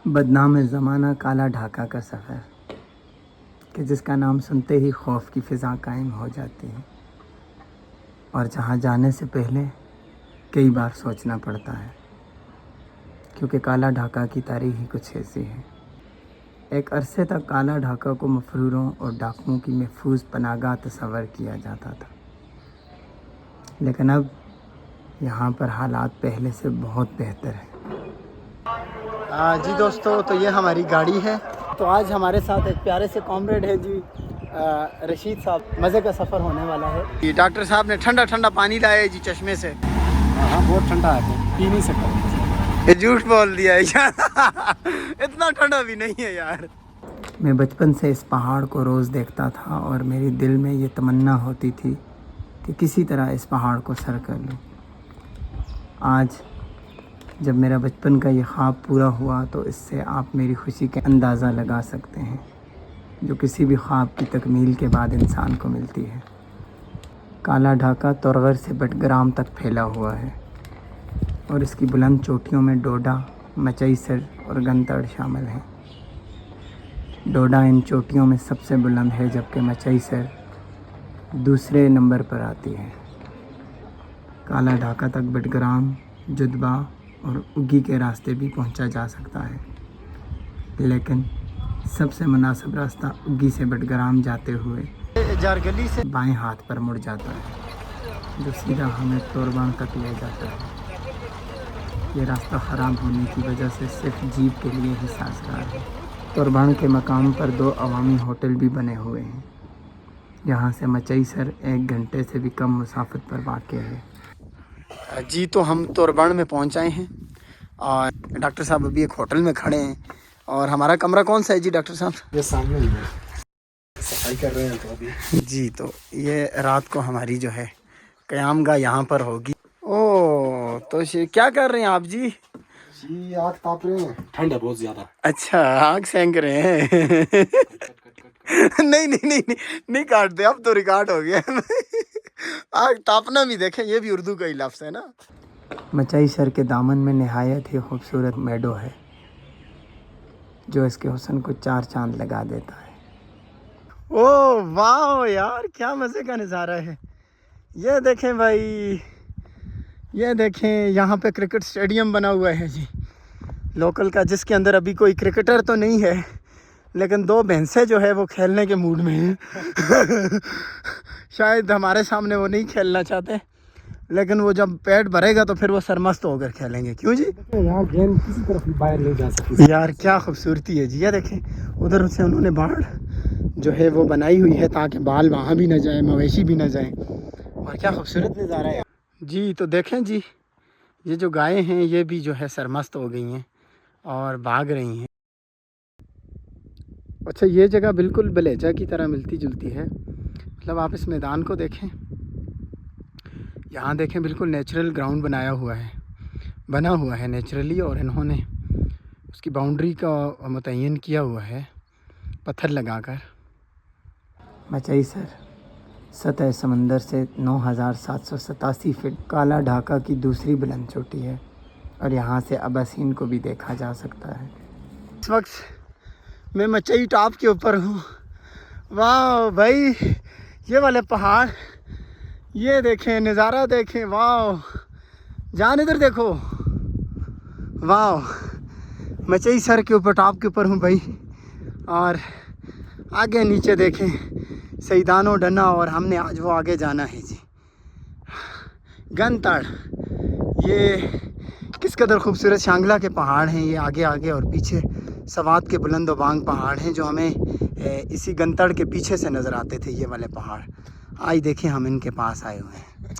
बदनाम ज़माना काला ढाका का सफ़र कि जिसका नाम सुनते ही खौफ की फ़िज़ा कायम हो जाती है और जहाँ जाने से पहले कई बार सोचना पड़ता है, क्योंकि काला ढाका की तारीख़ ही कुछ ऐसी है। एक अरसे तक काला ढाका को मफरूरों और डाकुओं की महफूज पनाहगाह तस्वर किया जाता था, लेकिन अब यहाँ पर हालात पहले से बहुत बेहतर है। जी दोस्तों, तो ये हमारी गाड़ी है। तो आज हमारे साथ एक प्यारे से कॉमरेड है जी, रशीद साहब। मज़े का सफ़र होने वाला है। डॉक्टर साहब ने ठंडा ठंडा पानी लाया है जी चश्मे से। हाँ, बहुत ठंडा है, पी नहीं सकता। ये झूठ बोल दिया है यार। इतना ठंडा भी नहीं है यार। मैं बचपन से इस पहाड़ को रोज़ देखता था और मेरे दिल में ये तमन्ना होती थी कि किसी तरह इस पहाड़ को सर कर लूँ। आज जब मेरा बचपन का ये ख्वाब पूरा हुआ तो इससे आप मेरी खुशी का अंदाज़ा लगा सकते हैं, जो किसी भी ख्वाब की तकमील के बाद इंसान को मिलती है। काला ढाका तोरगर से बटग्राम तक फैला हुआ है और इसकी बुलंद चोटियों में डोडा, मचईसर और गंतड़ शामिल हैं। डोडा इन चोटियों में सबसे बुलंद है, जबकि मचईसर दूसरे नंबर पर आती है। काला ढाका तक बटग्राम, जुदबा और उगी के रास्ते भी पहुंचा जा सकता है, लेकिन सबसे मुनासिब रास्ता उगी से बटग्राम जाते हुए जारगली से बाएं हाथ पर मुड़ जाता है, जो सीधा हमें तोरबान तक ले जाता है। ये रास्ता ख़राब होने की वजह से सिर्फ जीप के लिए ही साजगार है। तोरबान के मकाम पर 2 अवामी होटल भी बने हुए हैं, जहाँ से मचईसर 1 घंटे से भी कम मुसाफत पर वाक़ है। जी, तो हम तोरबान में पहुँच आए हैं और डॉक्टर साहब अभी एक होटल में खड़े हैं। और हमारा कमरा कौन सा है जी डॉक्टर साहब? ये सामने ही है, सफाई कर रहे हैं तो अभी। जी, तो ये रात को हमारी जो है क़यामगाह यहाँ पर होगी। ओह, तो क्या कर रहे हैं आप जी? जी, आग ताप रहे हैं, ठंड है बहुत ज़्यादा। अच्छा, आग सेंक रहे हैं। नहीं नहीं नहीं नहीं नहीं काट दे, अब तो रिकॉर्ड हो गया। आग तापना भी देखें, ये भी उर्दू का ही लफ्ज़ है ना। मचईसर के दामन में नहायत ही खूबसूरत मेडो है, जो इसके हुस्न को 4 चांद लगा देता है। ओह वाह यार, क्या मज़े का नज़ारा है। ये देखें भाई, ये देखें, यहाँ पे क्रिकेट स्टेडियम बना हुआ है जी, लोकल का, जिसके अंदर अभी कोई क्रिकेटर तो नहीं है, लेकिन 2 भैंसें जो है वो खेलने के मूड में हैं। शायद हमारे सामने वो नहीं खेलना चाहते, लेकिन वो जब पेट भरेगा तो फिर वो सरमस्त होकर खेलेंगे। क्यों जी? यहाँ गेंद किसी तरफ बाहर नहीं जा सकती यार, क्या खूबसूरती है जी। ये देखें, उधर से उन्होंने बाढ़ जो है वो बनाई हुई है ताकि बाल वहाँ भी ना जाए, मवेशी भी ना जाए, और क्या खूबसूरत नज़ारा है जी। तो देखें जी, ये जो गायें हैं ये भी जो है सरमस्त हो गई हैं और भाग रही हैं। अच्छा, ये जगह बिल्कुल बलेजा की तरह मिलती जुलती है। मतलब आप इस मैदान को देखें, यहाँ देखें, बिल्कुल नेचुरल ग्राउंड बना हुआ है नेचुरली, और इन्होंने उसकी बाउंड्री का मुतय्यन किया हुआ है पत्थर लगाकर। मचईसर सतह समंदर से 9787 फीट काला ढाका की दूसरी बुलंद चोटी है और यहाँ से अबासीन को भी देखा जा सकता है। इस वक्त मैं मचई टॉप के ऊपर हूँ। वाह भाई, ये वाले पहाड़, ये देखें, नज़ारा देखें। वाह जान, इधर देखो। वाह, मचईसर के ऊपर, टॉप के ऊपर हूँ भाई, और आगे नीचे देखें सईदानो डना, और हमने आज वो आगे जाना है जी, गंतड़। ये किस कदर खूबसूरत शांगला के पहाड़ हैं ये आगे आगे, और पीछे सवात के बुलंद बांग पहाड़ हैं जो हमें इसी गंतड़ के पीछे से नज़र आते थे। ये वाले पहाड़ आज देखें हम इनके पास आए हुए हैं।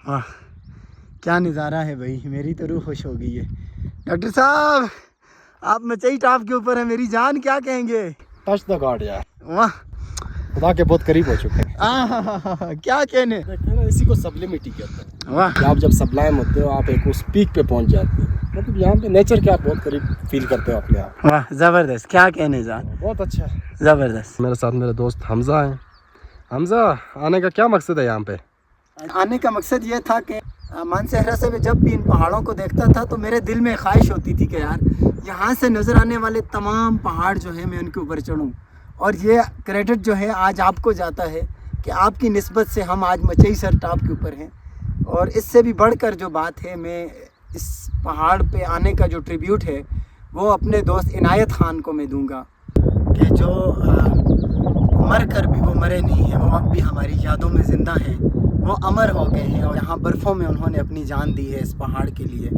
वाह, क्या नज़ारा है भाई, मेरी तो रूह खुश हो गई है। डॉक्टर साहब, आप मचई टॉप के ऊपर हैं, मेरी जान, क्या कहेंगे? टच द गॉड यार, वाह, खुदा के बहुत करीब हो चुके हैं। क्या कहने, इसी को सब्लिमिटी कहते हैं। वाह, आप जब सब्लाइम होते हो, आप एक उस पीक पे पहुंच जाते हो, मतलब यहाँ पे नेचर के आप बहुत करीब फील करते हो अपने आप। वाह, ज़बरदस्त, क्या कहने जान, बहुत अच्छा, ज़बरदस्त। मेरे साथ मेरे दोस्त हमजा हैं। हमजा, आने का क्या मकसद है यहाँ पे? आने का मकसद ये था कि मानसहरा से मैं जब भी इन पहाड़ों को देखता था तो मेरे दिल में ख्वाहिश होती थी कि यार यहाँ से नज़र आने वाले तमाम पहाड़ जो है मैं उनके ऊपर चढ़ूँ। और ये क्रेडिट जो है आज आपको जाता है कि आपकी निस्बत से हम आज मचई सर टॉप के ऊपर हैं। और इससे भी बढ़कर जो बात है, मैं इस पहाड़ पे आने का जो ट्रिब्यूट है वो अपने दोस्त इनायत ख़ान को मैं दूंगा कि जो मर कर भी वो मरे नहीं हैं, वो अब भी हमारी यादों में ज़िंदा हैं, वो अमर हो गए हैं और यहाँ बर्फ़ों में उन्होंने अपनी जान दी है इस पहाड़ के लिए।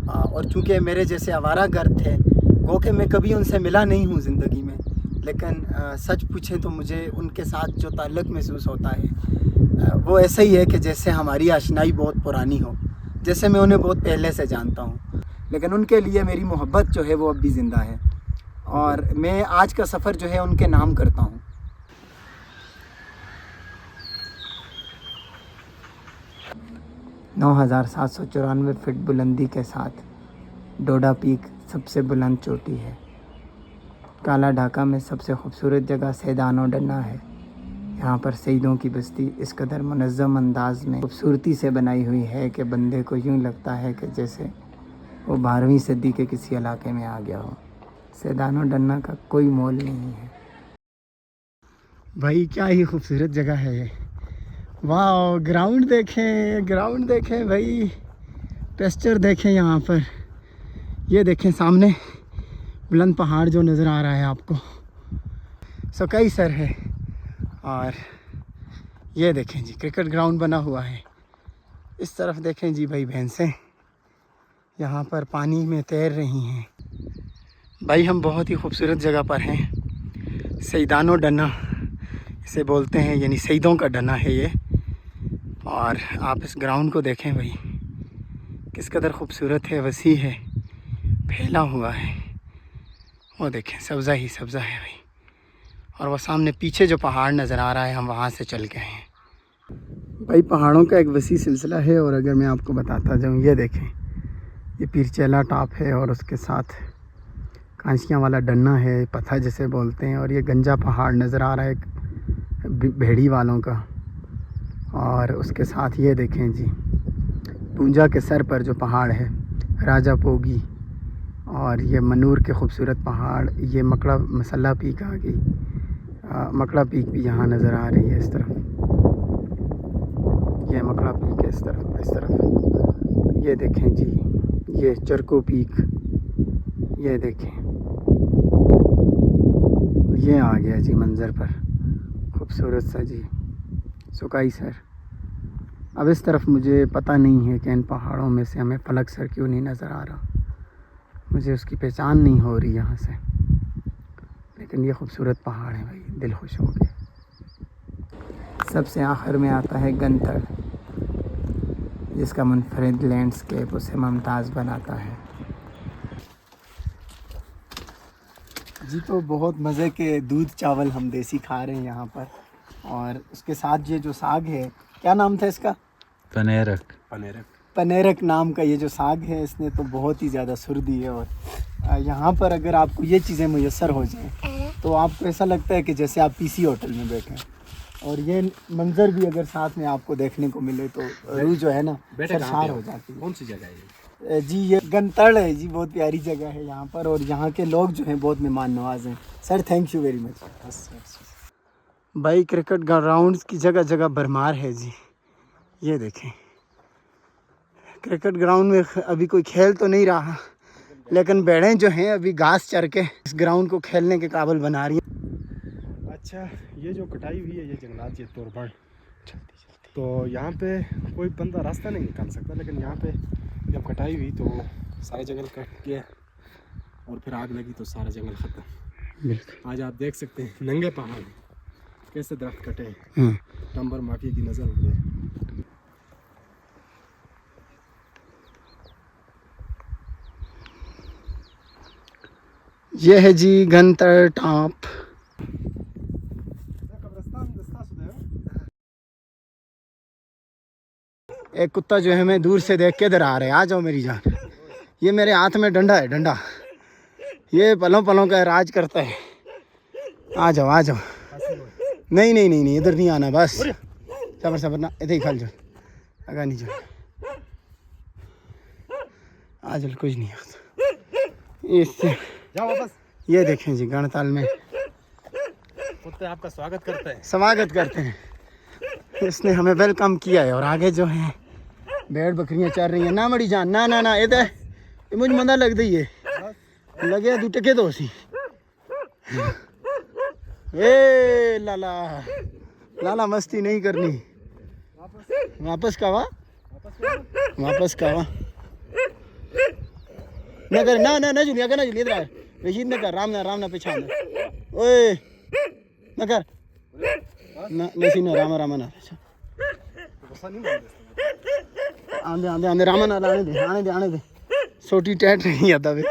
और चूँकि मेरे जैसे आवारागर्द थे, गो कि मैं कभी उनसे मिला नहीं हूँ ज़िंदगी में, लेकिन सच पूछें तो मुझे उनके साथ जो ताल्लुक़ महसूस होता है वो ऐसा ही है कि जैसे हमारी आशनाई बहुत पुरानी हो, जैसे मैं उन्हें बहुत पहले से जानता हूँ। लेकिन उनके लिए मेरी मोहब्बत जो है वो अब भी ज़िंदा है और मैं आज का सफ़र जो है उनके नाम करता हूँ। 9,794 फीट बुलंदी के साथ डोडा पीक सबसे बुलंद चोटी है। काला ढाका में सबसे खूबसूरत जगह सैदानो डन्ना है। यहाँ पर शहीदों की बस्ती इस कदर मुनज़्ज़म अंदाज में खूबसूरती से बनाई हुई है कि बंदे को यूँ लगता है कि जैसे वो 12वीं सदी के किसी इलाके में आ गया हो। सैदानो डन्ना का कोई मोल नहीं है। भाई क्या ही खूबसूरत जगह है ये। वाह, ग्राउंड देखें भाई, पेस्चर देखें यहाँ पर। ये देखें सामने बुलंद पहाड़ जो नज़र आ रहा है आपको, कई सर है। और ये देखें जी क्रिकेट ग्राउंड बना हुआ है। इस तरफ देखें जी भाई, भैंसें यहाँ पर पानी में तैर रही हैं। भाई हम बहुत ही खूबसूरत जगह पर हैं। सैदानो डन्ना इसे बोलते हैं, यानी शहीदों का डन्ना है ये। और आप इस ग्राउंड को देखें भाई, किस कदर खूबसूरत है, वसी है, फैला हुआ है। वो देखें सब्ज़ा ही सब्ज़ा है भाई। और वो सामने पीछे जो पहाड़ नज़र आ रहा है, हम वहाँ से चल के हैं भाई। पहाड़ों का एक वसी सिलसिला है। और अगर मैं आपको बताता जाऊँ, ये देखें, ये पीरचैला टॉप है और उसके साथ कांसियाँ वाला डन्ना है, पत्थर जिसे बोलते हैं। और ये गंजा पहाड़ नज़र आ रहा है भेड़ी वालों का। और उसके साथ ये देखें जी, पूंजा के सर पर जो पहाड़ है राजा पोगी। और ये मनूर के खूबसूरत पहाड़, ये मकड़ा मसल्ला पीक आ गई। मकड़ा पीक भी यहाँ नज़र आ रही है इस तरफ। ये मकड़ा पीक है इस तरफ। ये देखें जी, ये चरको पीक, ये देखें, ये आ गया जी मंज़र पर खूबसूरत सा जी सुकाई सर। अब इस तरफ मुझे पता नहीं है कि इन पहाड़ों में से हमें फलक सर क्यों नहीं नज़र आ रहा, मुझे उसकी पहचान नहीं हो रही यहाँ से। लेकिन ये खूबसूरत पहाड़ है भाई, दिल खुश हो गया। सबसे आखिर में आता है गंतड़, जिसका मुनफरिद लैंडस्केप उसे मुमताज़ बनाता है। जी तो बहुत मज़े के दूध चावल हम देसी खा रहे हैं यहाँ पर। और उसके साथ ये जो साग है, क्या नाम था इसका? पनेरक नाम का ये जो साग है, इसने तो बहुत ही ज़्यादा सुर दी है। और यहाँ पर अगर आपको ये चीज़ें मुयस्सर हो जाएं तो आपको ऐसा लगता है कि जैसे आप पीसी होटल में बैठे हैं। और ये मंज़र भी अगर साथ में आपको देखने को मिले तो रूह जो है ना सरशार हो जाती है। कौन सी जगह है ये? जी ये गंतड़ है जी, बहुत प्यारी जगह है यहाँ पर। और यहाँ के लोग जो हैं बहुत मेहमान नवाज हैं। Sir thank you very much. भाई क्रिकेट ग्राउंड्स की जगह जगह भरमार है जी। ये देखें, क्रिकेट ग्राउंड में अभी कोई खेल तो नहीं रहा, लेकिन भेड़ें जो हैं अभी घास चर के इस ग्राउंड को खेलने के काबिल बना रही हैं। अच्छा, ये जो कटाई हुई है ये जंगलात, ये तोड़बाड़, तो यहाँ पे कोई बंदा रास्ता नहीं निकाल सकता। लेकिन यहाँ पे जब कटाई हुई तो सारे जंगल कट गया और फिर आग लगी तो सारा जंगल ख़त्म। आज आप देख सकते हैं नंगे पहाड़ कैसे दरख्त कटे हैं, टम्बर माफिया की नज़र हो गई। ये है जी गंतड़ टॉप। एक कुत्ता जो है मैं दूर से देख के इधर आ रहा है। आ जाओ मेरी जान। ये मेरे हाथ में डंडा है, डंडा, ये पलों पलों का राज करता है। आ जाओ आ जाओ। नहीं नहीं नहीं नहीं, इधर नहीं आना, बस सबर सबर ना, इधर ही खल जाओ, अगर नहीं जाओ। आज कुछ नहीं होता इससे। जाओ वापस। ये देखें जी गणताल में कुत्ते आपका स्वागत करते हैं। स्वागत करते हैं, इसने हमें वेलकम किया है। और आगे जो है भेड़ बकरियां चल रही हैं। ना मड़ी जान ना ना ना इधर ये मुझे मंदा लग दी है लगे तू टके दो सी ए लाला लाला मस्ती नहीं करनी। वापस का वा वापस का वा न कर ना ना ना जुलिया कर ना जुलिया इधर रशीद न कर राम ना पीछा ओए न कर ना नसी ना रामा ना आंदे आंदे आंदे रामा ना आने दे छोटी टैट नहीं आता वे